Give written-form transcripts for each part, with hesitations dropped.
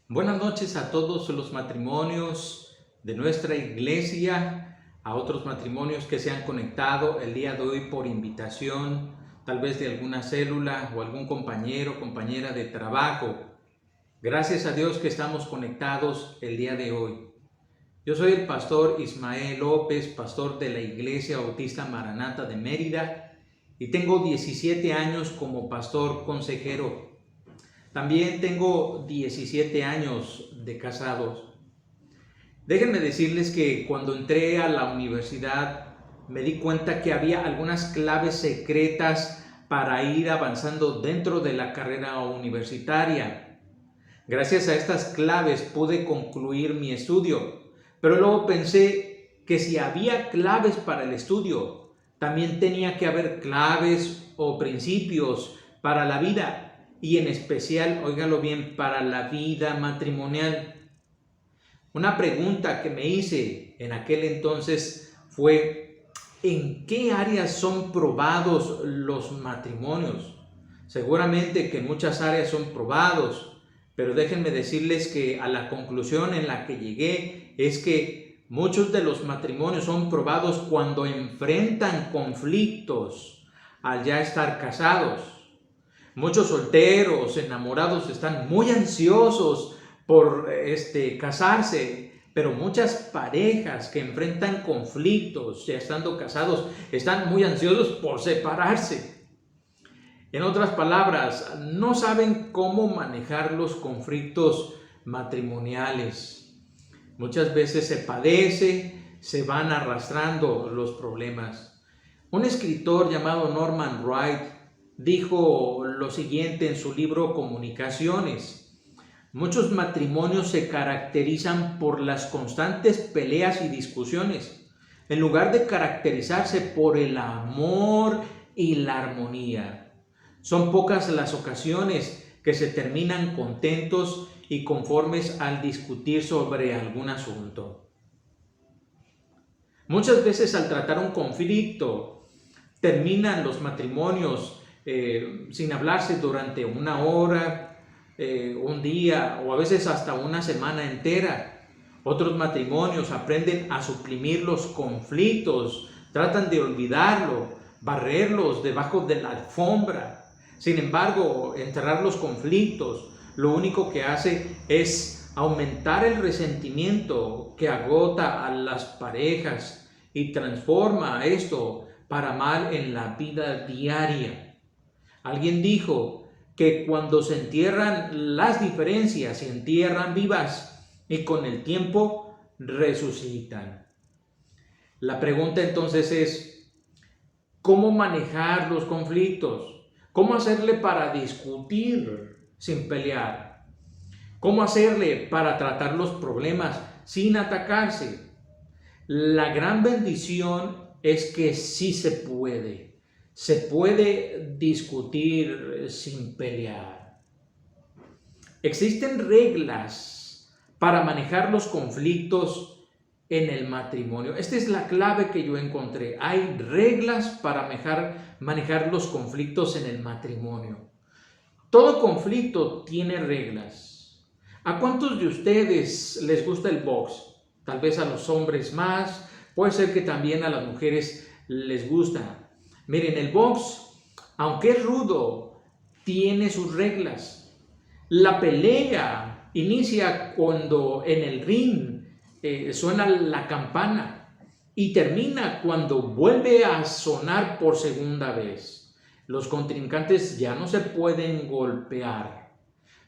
Buenas noches a todos los matrimonios de nuestra iglesia, a otros matrimonios que se han conectado el día de hoy por invitación, tal vez de alguna célula o algún compañero o compañera de trabajo. Gracias a Dios que estamos conectados el día de hoy. Yo soy el pastor Ismael López, pastor de la Iglesia Bautista Maranata de Mérida, y tengo 17 años como pastor consejero. También tengo 17 años de casados. Déjenme decirles que cuando entré a la universidad me di cuenta que había algunas claves secretas para ir avanzando dentro de la carrera universitaria. Gracias a estas claves pude concluir mi estudio, pero luego pensé que si había claves para el estudio, también tenía que haber claves o principios para la vida. Y en especial, óigalo bien, para la vida matrimonial. Una pregunta que me hice en aquel entonces fue: ¿en qué áreas son probados los matrimonios? Seguramente que en muchas áreas son probados, pero déjenme decirles que a la conclusión en la que llegué es que muchos de los matrimonios son probados cuando enfrentan conflictos al ya estar casados. Muchos solteros, enamorados, están muy ansiosos por casarse, pero muchas parejas que enfrentan conflictos ya estando casados están muy ansiosos por separarse. En otras palabras, no saben cómo manejar los conflictos matrimoniales. Muchas veces se padece, se van arrastrando los problemas. Un escritor llamado Norman Wright dijo lo siguiente en su libro Comunicaciones: muchos matrimonios se caracterizan por las constantes peleas y discusiones, en lugar de caracterizarse por el amor y la armonía. Son pocas las ocasiones que se terminan contentos y conformes al discutir sobre algún asunto. Muchas veces al tratar un conflicto, terminan los matrimonios sin hablarse durante una hora, un día o a veces hasta una semana entera. Otros matrimonios aprenden a suprimir los conflictos, tratan de olvidarlo, barrerlos debajo de la alfombra. Sin embargo, enterrar los conflictos lo único que hace es aumentar el resentimiento que agota a las parejas y transforma esto para mal en la vida diaria. Alguien dijo que cuando se entierran las diferencias, se entierran vivas y con el tiempo resucitan. La pregunta entonces es: ¿cómo manejar los conflictos? ¿Cómo hacerle para discutir sin pelear? ¿Cómo hacerle para tratar los problemas sin atacarse? La gran bendición es que sí se puede. Se puede discutir sin pelear. Existen reglas para manejar los conflictos en el matrimonio. Esta es la clave que yo encontré. Hay reglas para manejar los conflictos en el matrimonio. Todo conflicto tiene reglas. ¿A cuántos de ustedes les gusta el box? Tal vez a los hombres más, puede ser que también a las mujeres les gusta. Miren, el box, aunque es rudo, tiene sus reglas. La pelea inicia cuando en el ring suena la campana y termina cuando vuelve a sonar por segunda vez. Los contrincantes ya no se pueden golpear.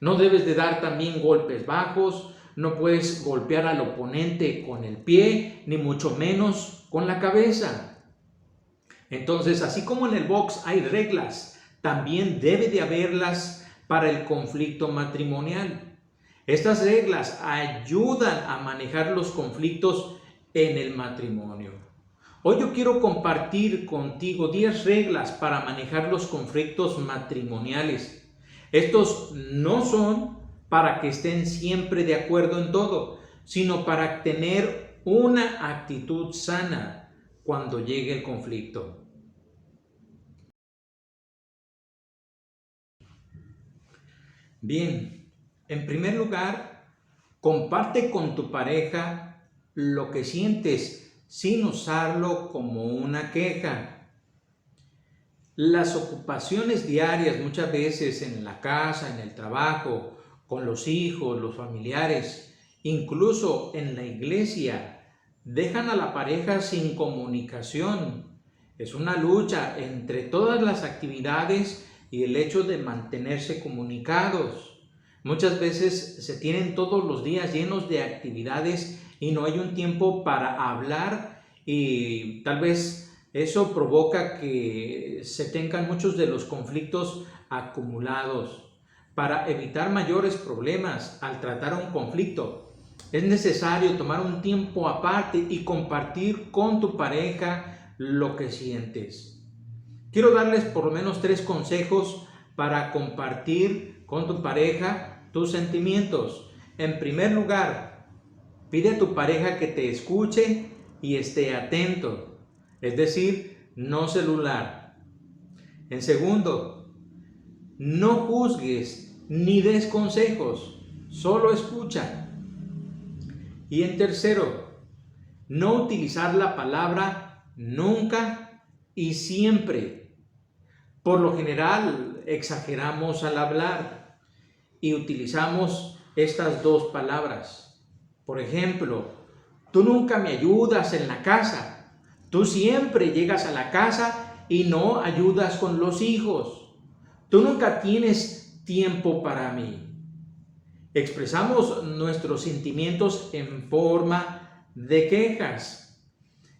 No debes de dar también golpes bajos, no puedes golpear al oponente con el pie, ni mucho menos con la cabeza. Entonces, así como en el box hay reglas, también debe de haberlas para el conflicto matrimonial. Estas reglas ayudan a manejar los conflictos en el matrimonio. Hoy yo quiero compartir contigo 10 reglas para manejar los conflictos matrimoniales. Estos no son para que estén siempre de acuerdo en todo, sino para tener una actitud sana cuando llegue el conflicto. Bien, en primer lugar, Comparte con tu pareja lo que sientes sin usarlo como una queja. Las ocupaciones diarias, muchas veces en la casa, en el trabajo, con los hijos, los familiares, incluso en la iglesia, dejan a la pareja sin comunicación. Es una lucha entre todas las actividades y el hecho de mantenerse comunicados. Muchas veces se tienen todos los días llenos de actividades y no hay un tiempo para hablar, y tal vez eso provoca que se tengan muchos de los conflictos acumulados. Para evitar mayores problemas al tratar un conflicto, es necesario tomar un tiempo aparte y compartir con tu pareja lo que sientes. Quiero darles por lo menos 3 consejos para compartir con tu pareja tus sentimientos. En primer lugar, pide a tu pareja que te escuche y esté atento, es decir, no celular. En segundo, no juzgues ni des consejos, solo escucha. Y en tercero, no utilizar la palabra nunca y siempre. Por lo general exageramos al hablar y utilizamos estas 2 palabras. Por ejemplo, tú nunca me ayudas en la casa, tú siempre llegas a la casa y no ayudas con los hijos, tú nunca tienes tiempo para mí. Expresamos nuestros sentimientos en forma de quejas.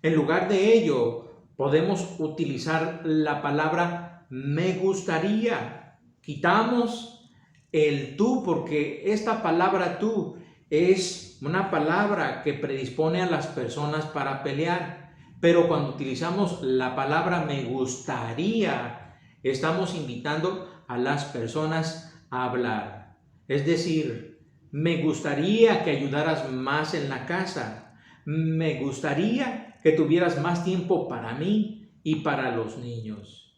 En lugar de ello, podemos utilizar la palabra me gustaría. Quitamos el tú, porque esta palabra tú es una palabra que predispone a las personas para pelear. Pero cuando utilizamos la palabra me gustaría, estamos invitando a las personas a hablar. Es decir, me gustaría que ayudaras más en la casa. Me gustaría que tuvieras más tiempo para mí y para los niños.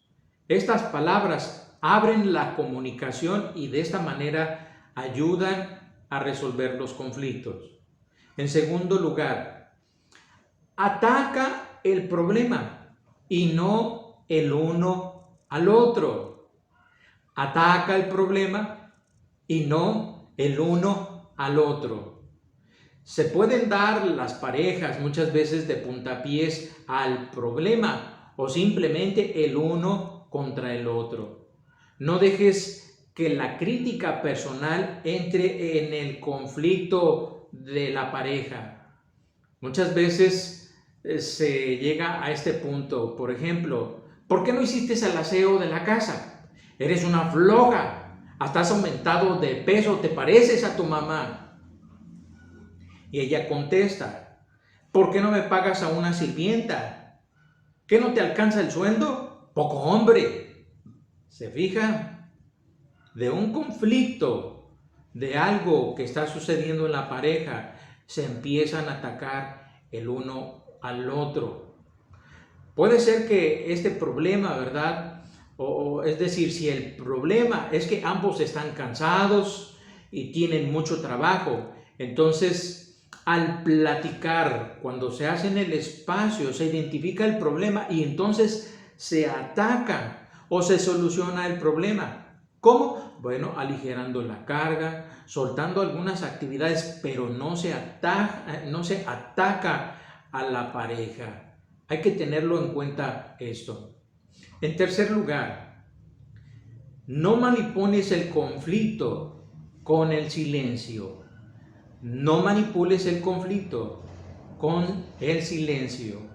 Estas palabras abren la comunicación y de esta manera ayudan a resolver los conflictos. En segundo lugar, ataca el problema y no el uno al otro. Ataca el problema y no el uno al otro. Se pueden dar las parejas muchas veces de puntapiés al problema o simplemente el uno contra el otro. No dejes que la crítica personal entre en el conflicto de la pareja. Muchas veces se llega a este punto. Por ejemplo, ¿por qué no hiciste el aseo de la casa? Eres una floja, hasta has aumentado de peso, te pareces a tu mamá. Y ella contesta, ¿por qué no me pagas a una sirvienta? ¿Qué no te alcanza el sueldo? Poco hombre. ¿Se fija? De un conflicto, de algo que está sucediendo en la pareja, se empiezan a atacar el uno al otro. Puede ser que este problema, ¿verdad? Es decir, si el problema es que ambos están cansados y tienen mucho trabajo, entonces al platicar, cuando se hace en el espacio, se identifica el problema y entonces se ataca o se soluciona el problema. ¿Cómo? Bueno, aligerando la carga, soltando algunas actividades, pero no se ataca a la pareja. Hay que tenerlo en cuenta esto. En tercer lugar, no manipules el conflicto con el silencio. No manipules el conflicto con el silencio.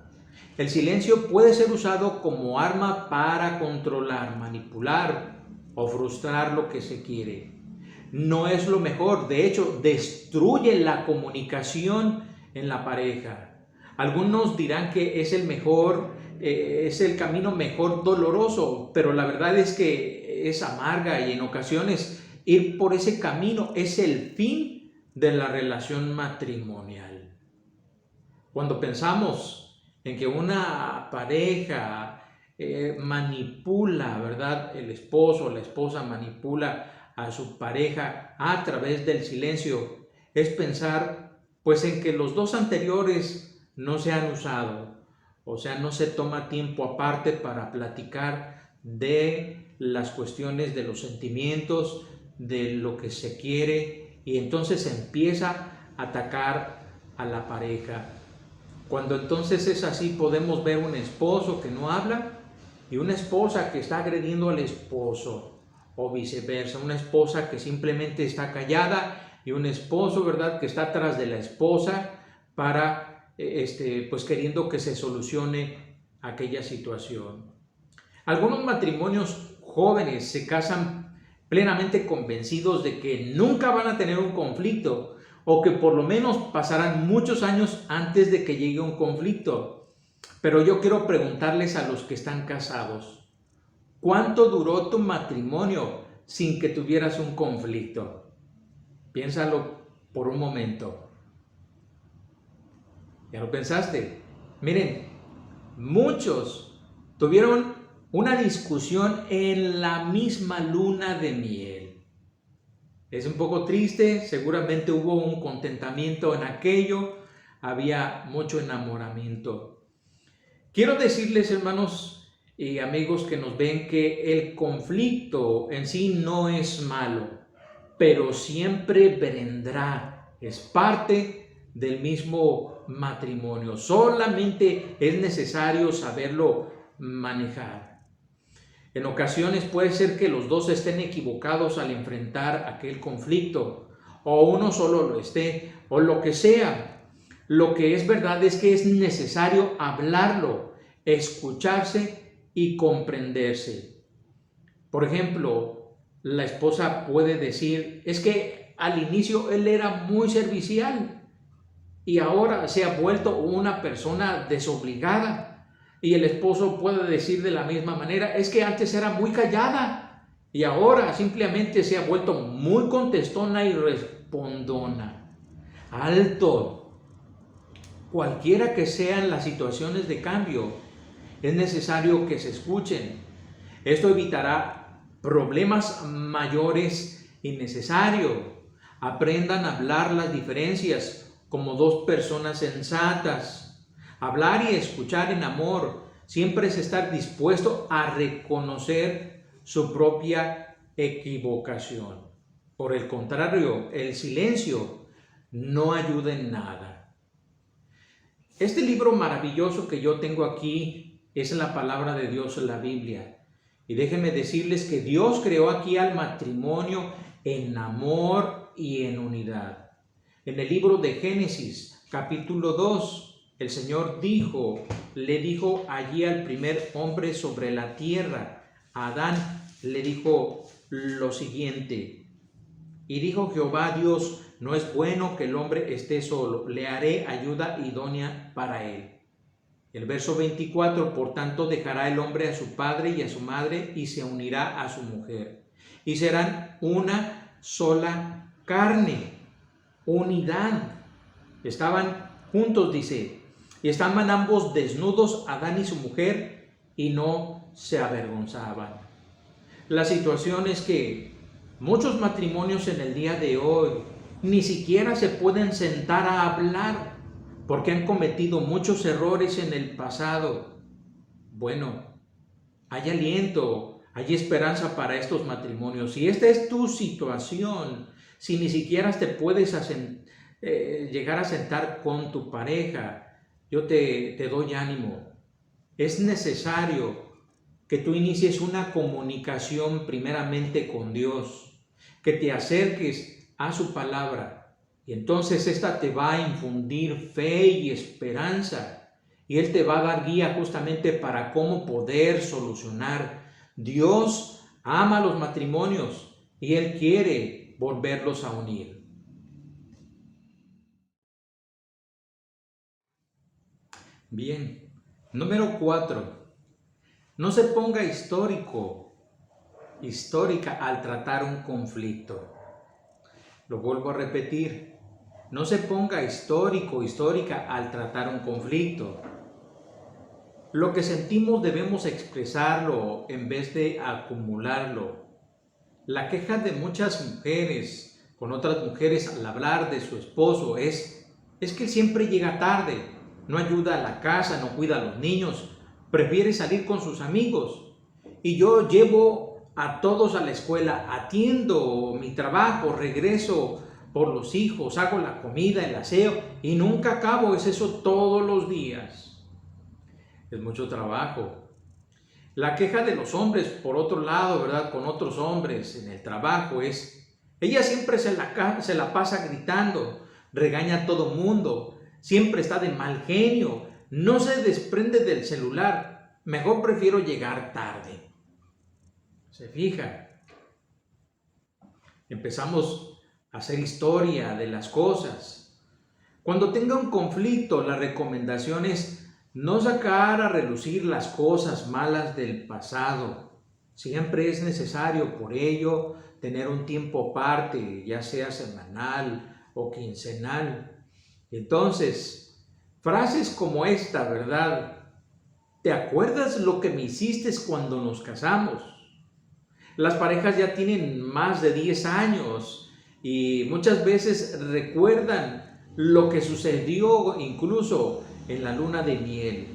El silencio puede ser usado como arma para controlar, manipular o frustrar lo que se quiere. No es lo mejor, de hecho, destruye la comunicación en la pareja. Algunos dirán que es el camino mejor doloroso, pero la verdad es que es amarga y en ocasiones ir por ese camino es el fin de la relación matrimonial. Cuando pensamos en que una pareja manipula, ¿verdad? El esposo o la esposa manipula a su pareja a través del silencio, es pensar pues en que los dos anteriores no se han usado, o sea, no se toma tiempo aparte para platicar de las cuestiones de los sentimientos, de lo que se quiere, y entonces se empieza a atacar a la pareja. Cuando entonces es así, podemos ver un esposo que no habla y una esposa que está agrediendo al esposo, o viceversa, una esposa que simplemente está callada y un esposo, ¿verdad?, que está atrás de la esposa para, pues queriendo que se solucione aquella situación. Algunos matrimonios jóvenes se casan plenamente convencidos de que nunca van a tener un conflicto, o que por lo menos pasarán muchos años antes de que llegue un conflicto. Pero yo quiero preguntarles a los que están casados, ¿cuánto duró tu matrimonio sin que tuvieras un conflicto? Piénsalo por un momento. ¿Ya lo pensaste? Miren, muchos tuvieron una discusión en la misma luna de miel. Es un poco triste, seguramente hubo un contentamiento en aquello, había mucho enamoramiento. Quiero decirles, hermanos y amigos que nos ven, que el conflicto en sí no es malo, pero siempre vendrá, es parte del mismo matrimonio. Solamente es necesario saberlo manejar. En ocasiones puede ser que los dos estén equivocados al enfrentar aquel conflicto, o uno solo lo esté, o lo que sea. Lo que es verdad es que es necesario hablarlo, escucharse y comprenderse. Por ejemplo, la esposa puede decir, es que al inicio él era muy servicial y ahora se ha vuelto una persona desobligada. Y el esposo puede decir de la misma manera, es que antes era muy callada y ahora simplemente se ha vuelto muy contestona y respondona. ¡Alto! Cualquiera que sean las situaciones de cambio, es necesario que se escuchen. Esto evitará problemas mayores innecesarios. Aprendan a hablar las diferencias como dos personas sensatas. Hablar y escuchar en amor siempre es estar dispuesto a reconocer su propia equivocación. Por el contrario, el silencio no ayuda en nada. Este libro maravilloso que yo tengo aquí es la palabra de Dios en la Biblia. Y déjenme decirles que Dios creó aquí al matrimonio en amor y en unidad. En el libro de Génesis, capítulo 2, el Señor le dijo allí al primer hombre sobre la tierra, a Adán, le dijo lo siguiente: y dijo Jehová Dios, no es bueno que el hombre esté solo, le haré ayuda idónea para él. El verso 24, por tanto dejará el hombre a su padre y a su madre y se unirá a su mujer, y serán una sola carne, unidad. Estaban juntos, dice, y estaban ambos desnudos, Adán y su mujer, y no se avergonzaban. La situación es que muchos matrimonios en el día de hoy ni siquiera se pueden sentar a hablar porque han cometido muchos errores en el pasado. Bueno, hay aliento, hay esperanza para estos matrimonios. Si esta es tu situación, si ni siquiera te puedes llegar a sentar con tu pareja, yo te doy ánimo. Es necesario que tú inicies una comunicación primeramente con Dios, que te acerques a su palabra, y entonces esta te va a infundir fe y esperanza, y Él te va a dar guía justamente para cómo poder solucionar. Dios ama los matrimonios y Él quiere volverlos a unir. Bien, número 4. No se ponga histórica al tratar un conflicto. Lo vuelvo a repetir. No se ponga histórica al tratar un conflicto. Lo que sentimos debemos expresarlo en vez de acumularlo. La queja de muchas mujeres con otras mujeres al hablar de su esposo es que él siempre llega tarde, no ayuda a la casa, no cuida a los niños, prefiere salir con sus amigos. Y yo llevo a todos a la escuela, atiendo mi trabajo, regreso por los hijos, hago la comida, el aseo y nunca acabo, es eso todos los días. Es mucho trabajo. La queja de los hombres, por otro lado, ¿verdad? Con otros hombres en el trabajo ella siempre se la pasa gritando, regaña a todo mundo, siempre está de mal genio, no se desprende del celular, mejor prefiero llegar tarde. ¿Se fija? Empezamos a hacer historia de las cosas. Cuando tenga un conflicto, la recomendación es no sacar a relucir las cosas malas del pasado. Siempre es necesario por ello tener un tiempo aparte, ya sea semanal o quincenal. Entonces, frases como esta, ¿verdad? ¿Te acuerdas lo que me hiciste cuando nos casamos? Las parejas ya tienen más de 10 años y muchas veces recuerdan lo que sucedió incluso en la luna de miel.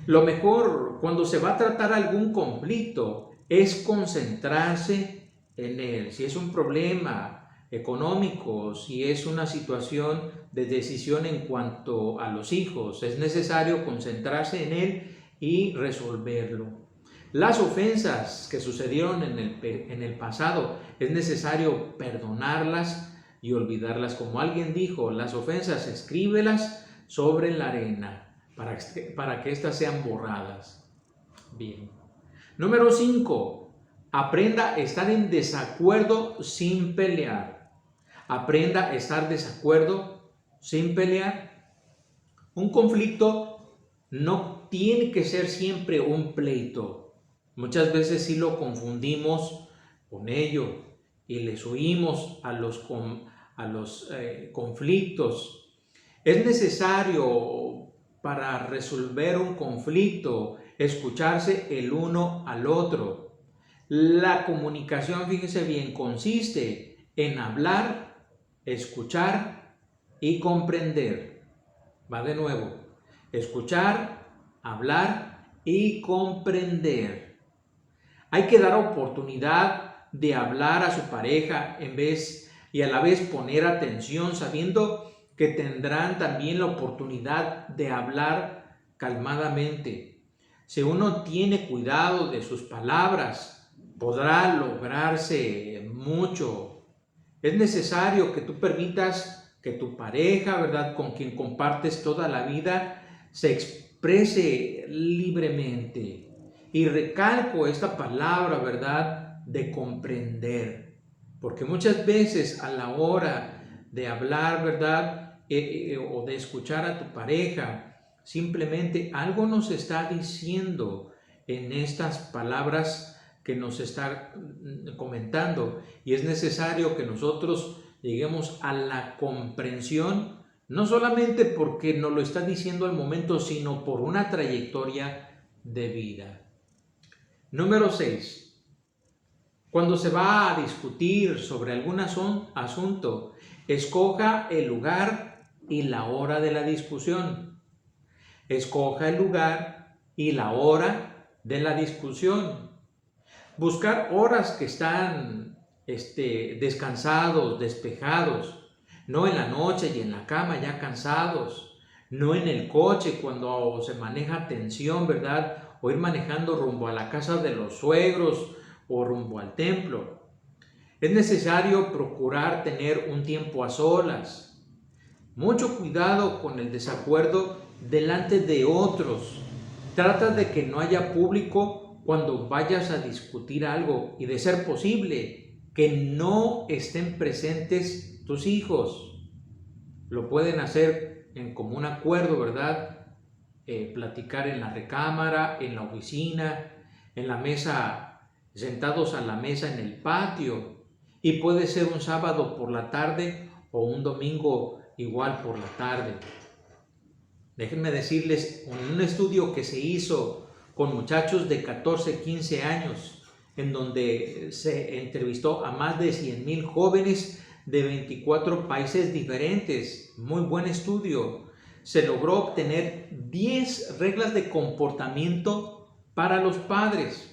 Lo mejor cuando se va a tratar algún conflicto es concentrarse en él. Si es un problema económico, si es una situación de decisión en cuanto a los hijos, es necesario concentrarse en él y resolverlo. Las ofensas que sucedieron en el pasado, es necesario perdonarlas y olvidarlas. Como alguien dijo, las ofensas escríbelas sobre la arena para que éstas sean borradas. Bien. Número 5. Aprenda a estar en desacuerdo sin pelear. Aprenda a estar en desacuerdo sin pelear. Un conflicto no tiene que ser siempre un pleito. Muchas veces sí lo confundimos con ello y les huimos a los conflictos. Es necesario para resolver un conflicto escucharse el uno al otro. La comunicación, fíjese bien, consiste en hablar, escuchar y comprender. Va de nuevo. Escuchar, hablar y comprender. Hay que dar oportunidad de hablar a su pareja y a la vez poner atención, sabiendo que tendrán también la oportunidad de hablar calmadamente. Si uno tiene cuidado de sus palabras, podrá lograrse mucho. Es necesario que tú permitas que tu pareja, ¿verdad?, con quien compartes toda la vida, se exprese libremente. Y recalco esta palabra, ¿verdad?, de comprender. Porque muchas veces a la hora de hablar, ¿verdad?, o de escuchar a tu pareja, simplemente algo nos está diciendo en estas palabras que nos está comentando. Y es necesario que nosotros lleguemos a la comprensión, no solamente porque nos lo está diciendo al momento, sino por una trayectoria de vida. Número 6. Cuando se va a discutir sobre algún asunto, escoja el lugar y la hora de la discusión. Escoja el lugar y la hora de la discusión. Buscar horas que están descansados, despejados, no en la noche y en la cama ya cansados, no en el coche cuando se maneja tensión, ¿verdad?, o ir manejando rumbo a la casa de los suegros o rumbo al templo. Es necesario procurar tener un tiempo a solas. Mucho cuidado con el desacuerdo delante de otros. Trata de que no haya público cuando vayas a discutir algo y, de ser posible, que no estén presentes tus hijos. Lo pueden hacer en común acuerdo, ¿verdad?, platicar en la recámara, en la oficina, en la mesa, sentados a la mesa en el patio, y puede ser un sábado por la tarde o un domingo igual por la tarde. Déjenme decirles, un estudio que se hizo con muchachos de 14, 15 años, en donde se entrevistó a más de 100,000 jóvenes, de 24 países diferentes. Muy buen estudio. Se logró obtener 10 reglas de comportamiento para los padres.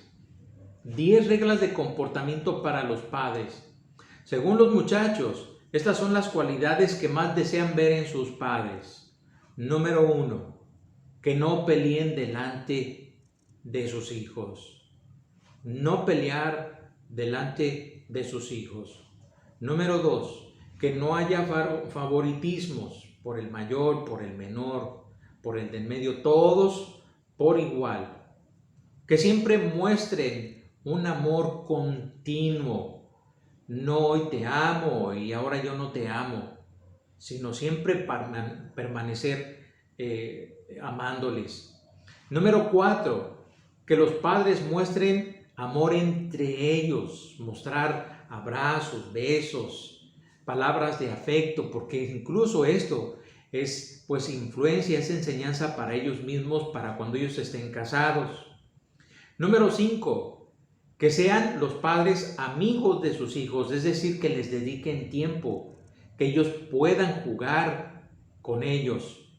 10 reglas de comportamiento para los padres. Según los muchachos, estas son las cualidades que más desean ver en sus padres. Número 1, que no peleen delante de sus hijos. No pelear delante de sus hijos. Número 2, que no haya favoritismos por el mayor, por el menor, por el del medio, todos por igual. Que siempre muestren un amor continuo. No hoy te amo y ahora yo no te amo, sino siempre permanecer amándoles. Número 4, que los padres muestren amor entre ellos, mostrar abrazos, besos, palabras de afecto, porque incluso esto es pues influencia, es enseñanza para ellos mismos, para cuando ellos estén casados. Número 5, que sean los padres amigos de sus hijos, es decir, que les dediquen tiempo, que ellos puedan jugar con ellos.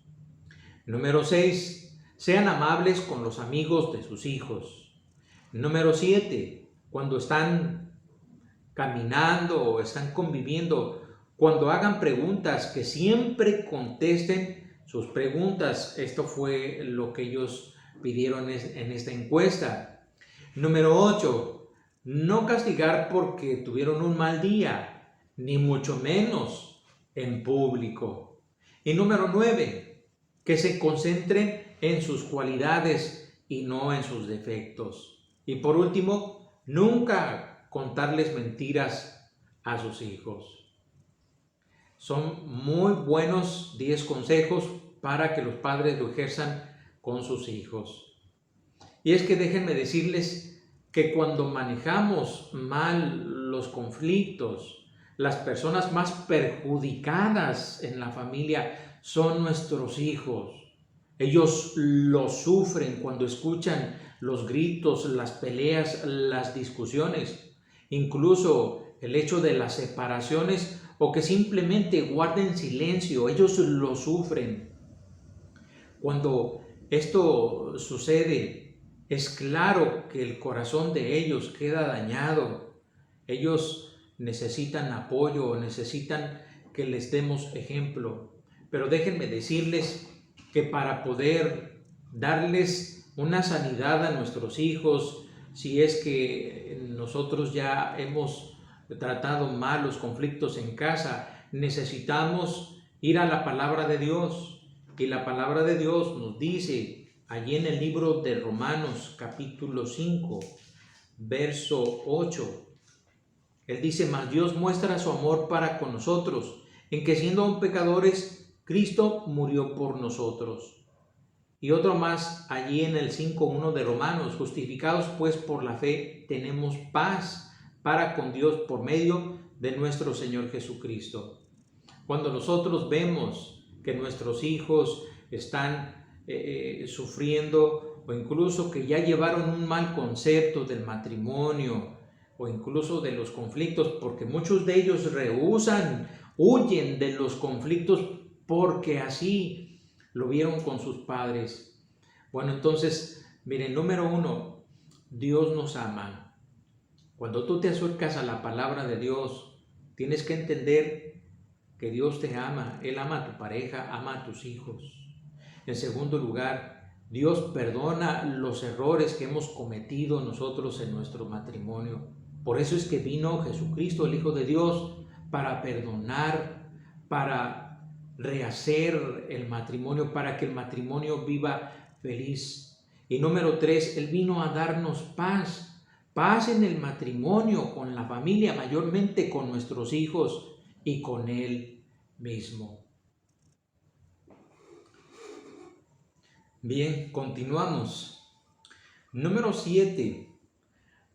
Número 6, sean amables con los amigos de sus hijos. Número 7, cuando están caminando o están conviviendo, cuando hagan preguntas, que siempre contesten sus preguntas. Esto fue lo que ellos pidieron en esta encuesta. Número 8, no castigar porque tuvieron un mal día, ni mucho menos en público. Y número 9, que se concentren en sus cualidades y no en sus defectos. Y por último, nunca contarles mentiras a sus hijos. Son muy buenos 10 consejos para que los padres lo ejerzan con sus hijos. Y es que déjenme decirles que cuando manejamos mal los conflictos, las personas más perjudicadas en la familia son nuestros hijos. Ellos lo sufren cuando escuchan los gritos, las peleas, las discusiones, incluso el hecho de las separaciones o que simplemente guarden silencio. Ellos lo sufren. Cuando esto sucede, es claro que el corazón de ellos queda dañado. Ellos necesitan apoyo, necesitan que les demos ejemplo. Pero déjenme decirles que para poder darles una sanidad a nuestros hijos, si es que nosotros ya hemos tratado mal los conflictos en casa, necesitamos ir a la palabra de Dios. Y la palabra de Dios nos dice allí en el libro de Romanos capítulo 5, verso 8, él dice: mas Dios muestra su amor para con nosotros, en que siendo aún pecadores, Cristo murió por nosotros. Y otro más allí en el 5:1 de Romanos: justificados pues por la fe, tenemos paz para con Dios por medio de nuestro Señor Jesucristo. Cuando nosotros vemos que nuestros hijos están sufriendo o incluso que ya llevaron un mal concepto del matrimonio o incluso de los conflictos, porque muchos de ellos rehúsan, huyen de los conflictos porque así lo vieron con sus padres. Bueno, entonces, miren, número 1, Dios nos ama. Cuando tú te acercas a la palabra de Dios, tienes que entender que Dios te ama. Él ama a tu pareja, ama a tus hijos. En segundo lugar, Dios perdona los errores que hemos cometido nosotros en nuestro matrimonio. Por eso es que vino Jesucristo, el Hijo de Dios, para perdonar, para rehacer el matrimonio, para que el matrimonio viva feliz. Y número 3, Él vino a darnos paz. Paz en el matrimonio, con la familia, mayormente con nuestros hijos y con Él mismo. Bien, continuamos. Número 7.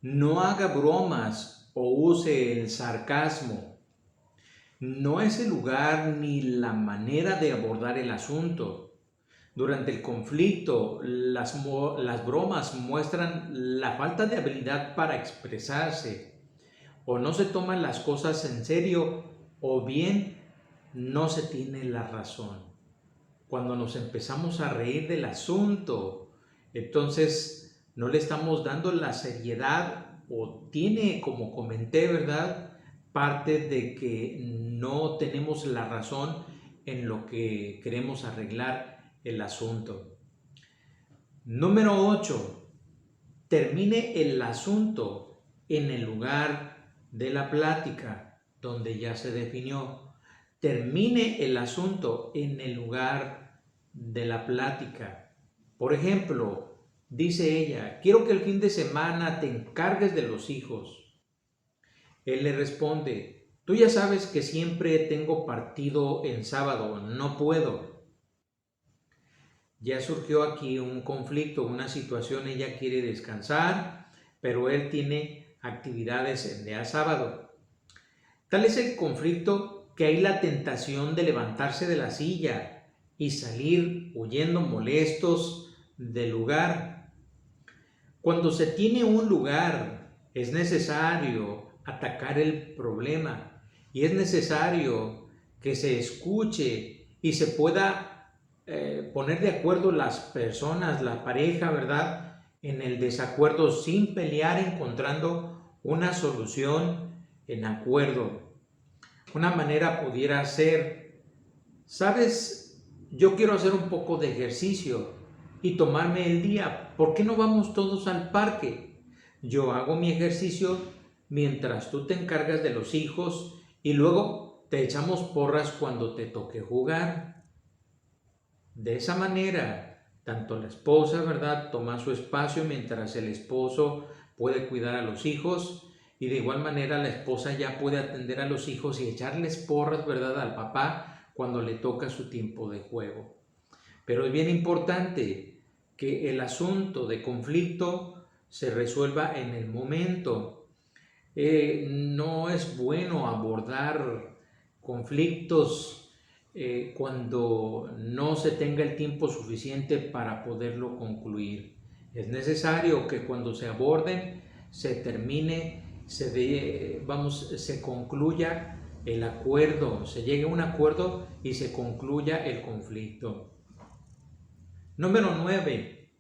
No haga bromas o use el sarcasmo. No es el lugar ni la manera de abordar el asunto. Durante el conflicto, las bromas muestran la falta de habilidad para expresarse o no se toman las cosas en serio o bien no se tiene la razón. Cuando nos empezamos a reír del asunto, entonces no le estamos dando la seriedad, o tiene, como comenté, ¿verdad?, parte de que no tenemos la razón en lo que queremos arreglar el asunto. Número 8. Termine el asunto en el lugar de la plática donde ya se definió. Termine el asunto en el lugar de la plática. Por ejemplo, dice ella: quiero que el fin de semana te encargues de los hijos. Él le responde: tú ya sabes que siempre tengo partido en sábado, no puedo. Ya surgió aquí un conflicto, una situación. Ella quiere descansar, pero él tiene actividades el día sábado. Tal es el conflicto que hay la tentación de levantarse de la silla y salir huyendo molestos del lugar. Cuando se tiene un lugar, es necesario atacar el problema y es necesario que se escuche y se pueda poner de acuerdo las personas, la pareja, ¿verdad?, en el desacuerdo, sin pelear, encontrando una solución en acuerdo. Una manera pudiera ser: ¿sabes? Yo quiero hacer un poco de ejercicio y tomarme el día. ¿Por qué no vamos todos al parque? Yo hago mi ejercicio mientras tú te encargas de los hijos y luego te echamos porras cuando te toque jugar. De esa manera, tanto la esposa, ¿verdad?, toma su espacio mientras el esposo puede cuidar a los hijos, y de igual manera la esposa ya puede atender a los hijos y echarles porras, ¿verdad?, al papá cuando le toca su tiempo de juego. Pero es bien importante que el asunto de conflicto se resuelva en el momento. No es bueno abordar conflictos cuando no se tenga el tiempo suficiente para poderlo concluir. Es necesario que cuando se aborden, se termine, se concluya el acuerdo, se llegue a un acuerdo y se concluya el conflicto. Número 9.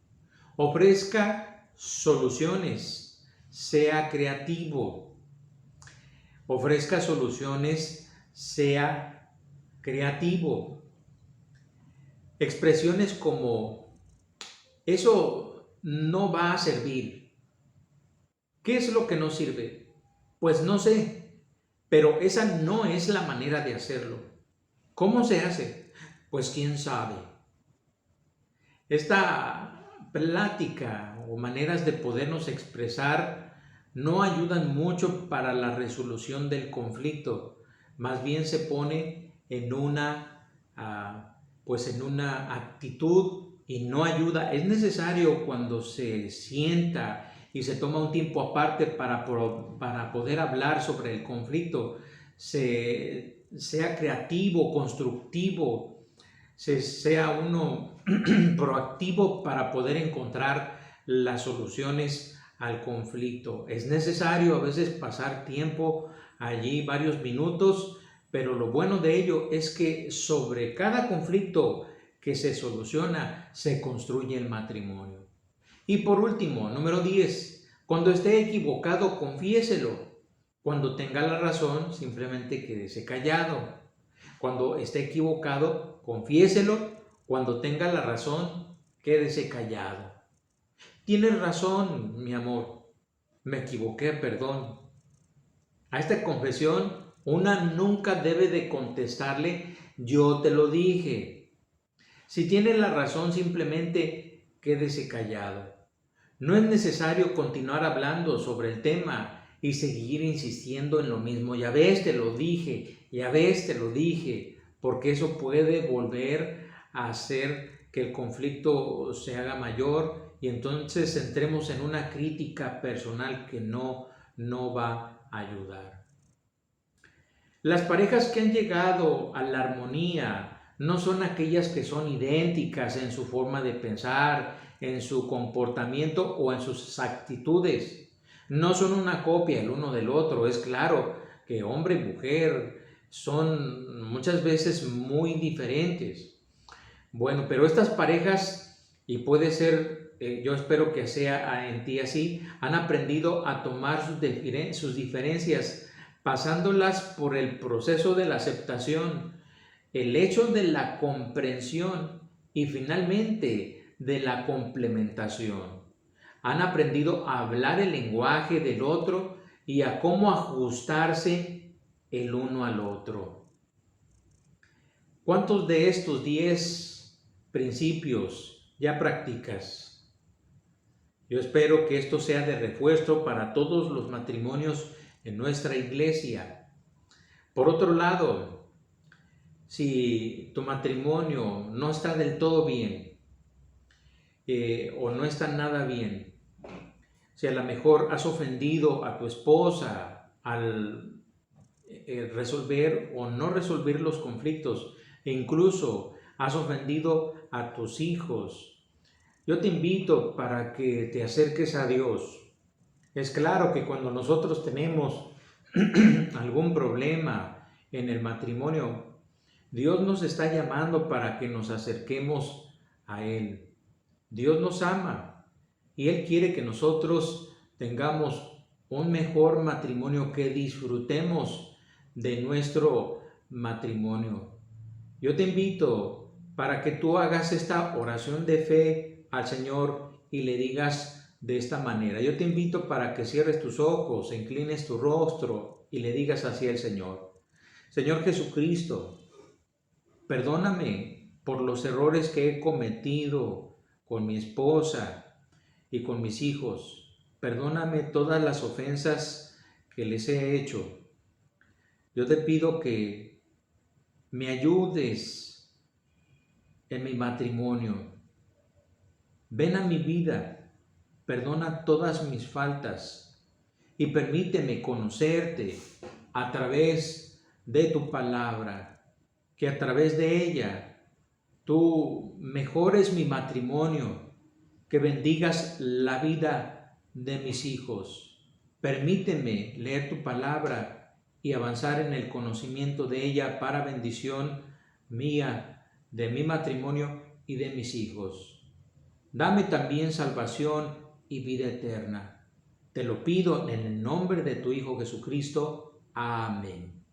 Ofrezca soluciones, sea creativo. Ofrezca soluciones, sea creativo. Expresiones como: eso no va a servir. ¿Qué es lo que no sirve? Pues no sé, pero esa no es la manera de hacerlo. ¿Cómo se hace? Pues quién sabe. Esta plática o maneras de podernos expresar no ayudan mucho para la resolución del conflicto. Más bien se pone en una actitud y no ayuda. Es necesario, cuando se sienta y se toma un tiempo aparte para poder hablar sobre el conflicto, sea creativo, constructivo, sea uno proactivo para poder encontrar las soluciones al conflicto. Es necesario a veces pasar tiempo allí, varios minutos, pero lo bueno de ello es que sobre cada conflicto que se soluciona, se construye el matrimonio. Y por último, número 10, cuando esté equivocado, confiéselo. Cuando tenga la razón, simplemente quédese callado. Cuando esté equivocado, confiéselo. Cuando tenga la razón, quédese callado. Tienes razón, mi amor. Me equivoqué, perdón. A esta confesión, una nunca debe de contestarle: yo te lo dije. Si tiene la razón, simplemente quédese callado. No es necesario continuar hablando sobre el tema y seguir insistiendo en lo mismo. Ya ves, te lo dije, ya ves, te lo dije, porque eso puede volver a hacer que el conflicto se haga mayor y entonces entremos en una crítica personal que no va a ayudar. Las parejas que han llegado a la armonía no son aquellas que son idénticas en su forma de pensar, en su comportamiento o en sus actitudes. No son una copia el uno del otro. Es claro que hombre y mujer son muchas veces muy diferentes. Bueno, pero estas parejas, y puede ser, yo espero que sea en ti así, han aprendido a tomar sus diferencias, pasándolas por el proceso de la aceptación, el hecho de la comprensión y finalmente de la complementación. Han aprendido a hablar el lenguaje del otro y a cómo ajustarse el uno al otro. ¿Cuántos de estos 10 principios ya practicas? Yo espero que esto sea de refuerzo para todos los matrimonios en nuestra iglesia. Por otro lado, si tu matrimonio no está del todo bien o no está nada bien, si a lo mejor has ofendido a tu esposa al resolver o no resolver los conflictos, e incluso has ofendido a tus hijos, yo te invito para que te acerques a Dios. Es claro que cuando nosotros tenemos algún problema en el matrimonio, Dios nos está llamando para que nos acerquemos a Él. Dios nos ama y Él quiere que nosotros tengamos un mejor matrimonio, que disfrutemos de nuestro matrimonio. Yo te invito para que tú hagas esta oración de fe al Señor y le digas de esta manera. Yo te invito para que cierres tus ojos, inclines tu rostro y le digas así al Señor. Señor Jesucristo, perdóname por los errores que he cometido con mi esposa y con mis hijos. Perdóname todas las ofensas que les he hecho. Yo te pido que me ayudes en mi matrimonio. Ven a mi vida, perdona todas mis faltas y permíteme conocerte a través de tu palabra, que a través de ella tú mejores mi matrimonio, que bendigas la vida de mis hijos. Permíteme leer tu palabra y avanzar en el conocimiento de ella para bendición mía, de mi matrimonio y de mis hijos. Dame también salvación y vida eterna. Te lo pido en el nombre de tu Hijo Jesucristo. Amén.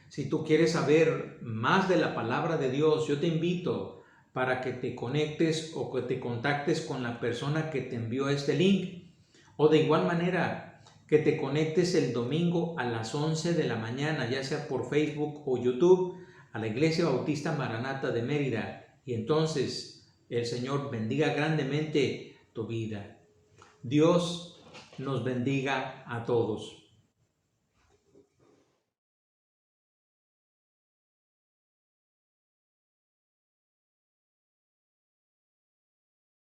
Si tú quieres saber más de la palabra de Dios, yo te invito para que te conectes o que te contactes con la persona que te envió este link. O de igual manera, que te conectes el domingo a las 11 de la mañana, ya sea por Facebook o YouTube, a la Iglesia Bautista Maranata de Mérida. Y entonces el Señor bendiga grandemente tu vida. Dios nos bendiga a todos.